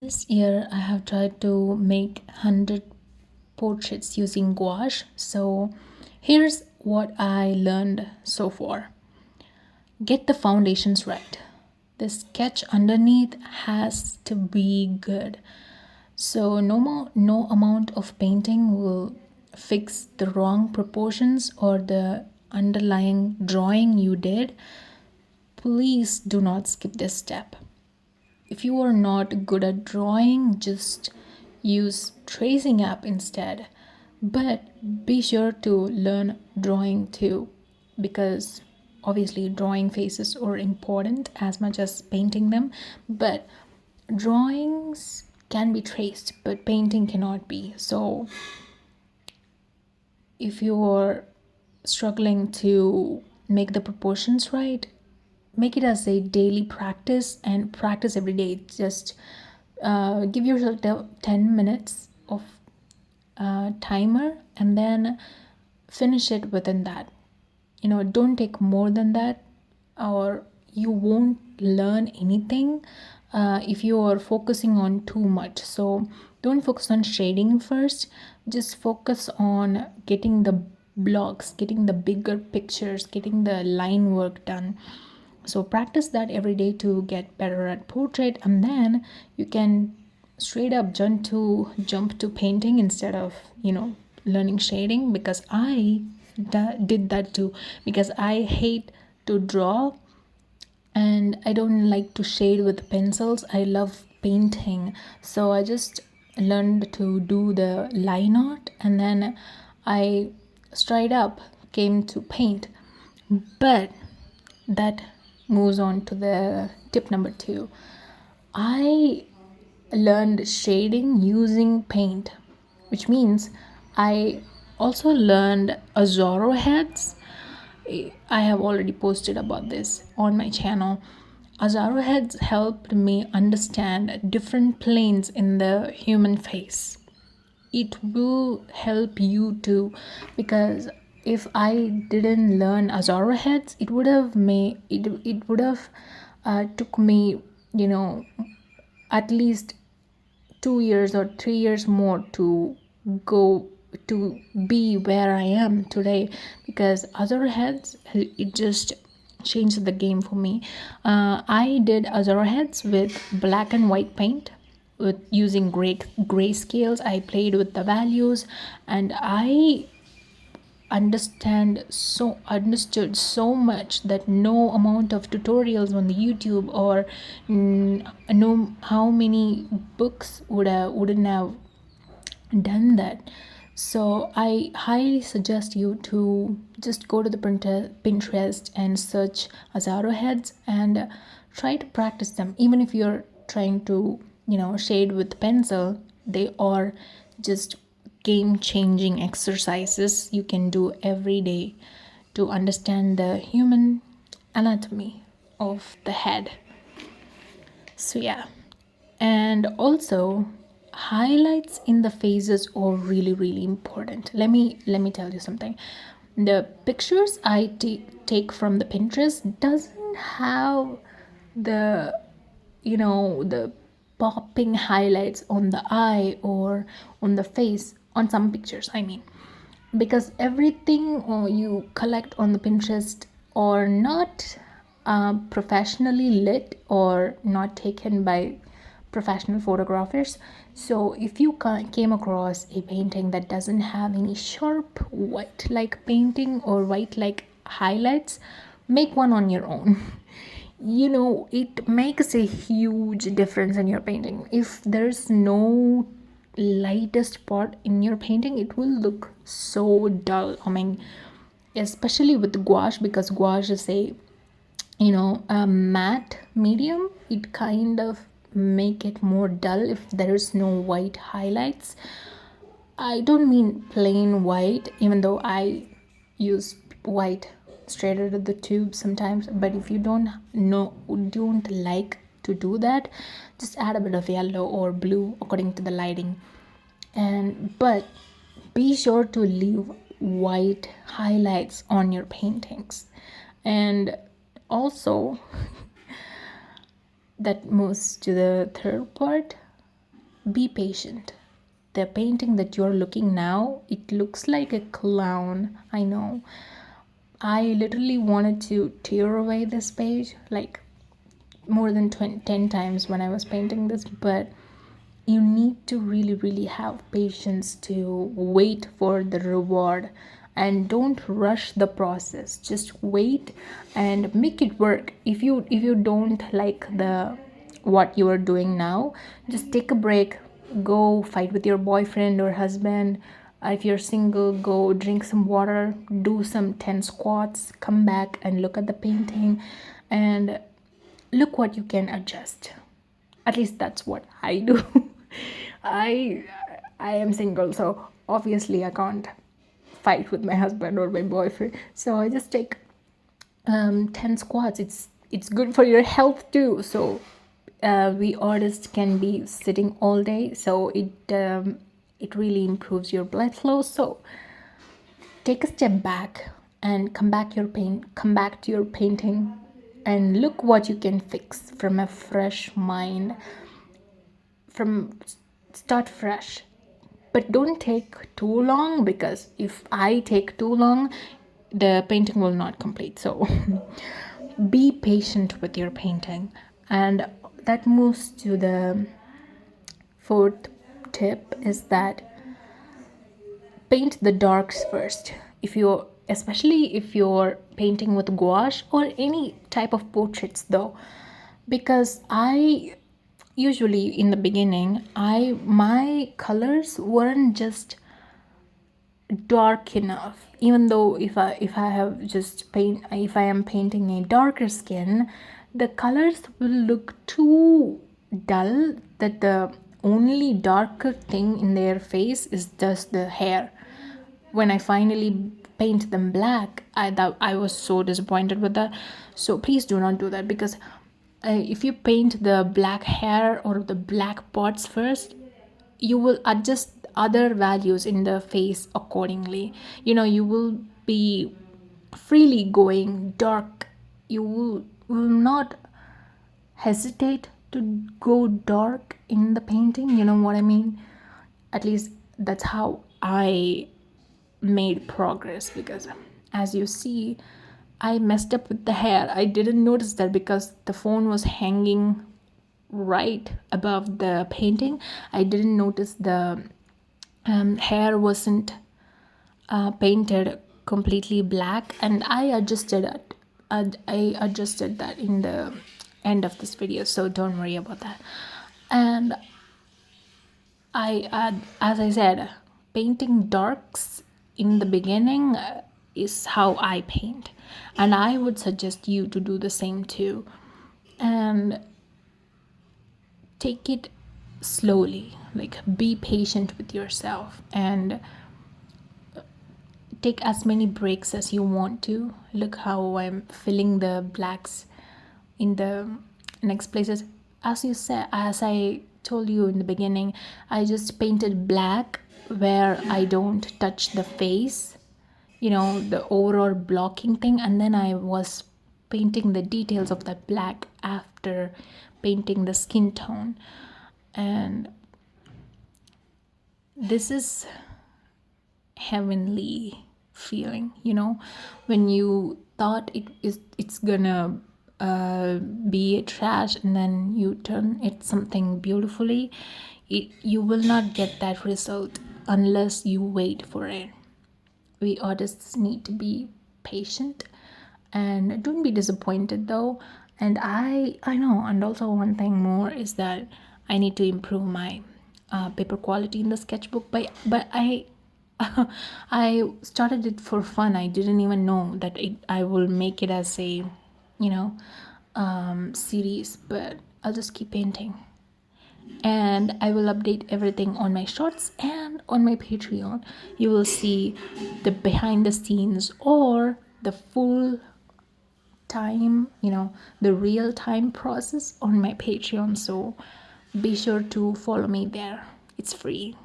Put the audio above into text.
This year I have tried to make 100 portraits using gouache. So here's what I learned so far. Get the foundations right. The sketch underneath has to be good. So no amount of painting will fix the wrong proportions or the underlying drawing you did. Please do not skip this step. If you are not good at drawing, just use tracing app instead. But be sure to learn drawing too, because obviously drawing faces are important as much as painting them. But drawings can be traced, but painting cannot be. So if you're struggling to make the proportions right, make it as a daily practice and practice every day. Just give yourself 10 minutes of timer and then finish it within that. Don't take more than that, or you won't learn anything if you are focusing on too much. So don't focus on shading first, just focus on getting the blocks, getting the bigger pictures, getting the line work done. So practice that every day to get better at portrait, and then you can straight up jump to painting instead of learning shading, because I did that too, because I hate to draw and I don't like to shade with pencils. I love painting. So I just learned to do the line art, and then I straight up came to paint. But that moves on to the tip number 2. I learned shading using paint, which means I also learned Azaro heads. I have already posted about this on my channel. Azaro heads helped me understand different planes in the human face. It will help you too, because if I didn't learn Azaro heads, it would have took me at least 2 years or 3 years more to go to be where I am today, because Azaro heads, it just changed the game for me. I did Azaro heads with black and white paint, with using gray scales. I played with the values, and I understood so much that no amount of tutorials on the YouTube or no how many books wouldn't have done that. So I highly suggest you to just go to the Pinterest and search Azaro heads and try to practice them. Even if you're trying to shade with pencil, they are just game-changing exercises you can do every day to understand the human anatomy of the head. So yeah, and also highlights in the faces are really important. Let me tell you something. The pictures I take from the Pinterest doesn't have the the popping highlights on the eye or on the face on some pictures, I mean, because everything you collect on the Pinterest or not professionally lit or not taken by professional photographers. So if you came across a painting that doesn't have any sharp white like painting or white like highlights, make one on your own. It makes a huge difference in your painting. If there's no lightest part in your painting, it will look so dull. I mean, especially with gouache, because gouache is a matte medium. It kind of make it more dull if there's no white highlights. I don't mean plain white, even though I use white straight out of the tube sometimes. But if you don't like to do that, just add a bit of yellow or blue according to the lighting. But be sure to leave white highlights on your paintings. And also that moves to the third part. be patient. The painting that you're looking now, it looks like a clown. I know. I literally wanted to tear away this page like more than 10 times when I was painting this, but you need to really, really have patience to wait for the reward, and don't rush the process. Just wait and make it work. If you don't like the what you are doing now, just take a break, go fight with your boyfriend or husband. If you're single, go drink some water, do some 10 squats, come back and look at the painting and look what you can adjust. At least that's what I do. i I am single, so obviously I can't fight with my husband or my boyfriend, so I just take 10 squats. It's good for your health too. So we artists can be sitting all day, so it really improves your blood flow. So take a step back and come back to your painting and look what you can fix from a fresh mind. From start fresh, but don't take too long, because if I take too long, the painting will not complete. So be patient with your painting. And that moves to the fourth tip, is that paint the darks first. Especially if you're painting with gouache or any type of portraits though, because I usually in the beginning, my colors weren't just dark enough. Even though if I am painting a darker skin, the colors will look too dull, that the only darker thing in their face is just the hair. When I finally paint them black, I was so disappointed with that. So please do not do that, because if you paint the black hair or the black spots first, you will adjust other values in the face accordingly. You will be freely going dark. You will not hesitate to go dark in the painting. You know what I mean? At least that's how I made progress, because as you see, I messed up with the hair. I didn't notice that because the phone was hanging right above the painting. I didn't notice the hair wasn't painted completely black, and I adjusted it. I adjusted that in the end of this video, so don't worry about that. And as I said, painting darks in the beginning is how I paint, and I would suggest you to do the same too. And take it slowly, like be patient with yourself, and take as many breaks as you want to. Look how I'm filling the blacks in the next places. As I told you in the beginning, I just painted black where I don't touch the face, the overall blocking thing, and then I was painting the details of that black after painting the skin tone. And this is heavenly feeling, when you thought it's gonna be a trash, and then you turn it something beautifully. You will not get that result unless you wait for it. We artists need to be patient, and don't be disappointed though. And I know. And also one thing more is that I need to improve my paper quality in the sketchbook, but I started it for fun. I didn't even know that I will make it as a series, but I'll just keep painting. And I will update everything on my shorts and on my Patreon. You will see the behind the scenes or the full time, the real time process on my Patreon. So be sure to follow me there. It's free.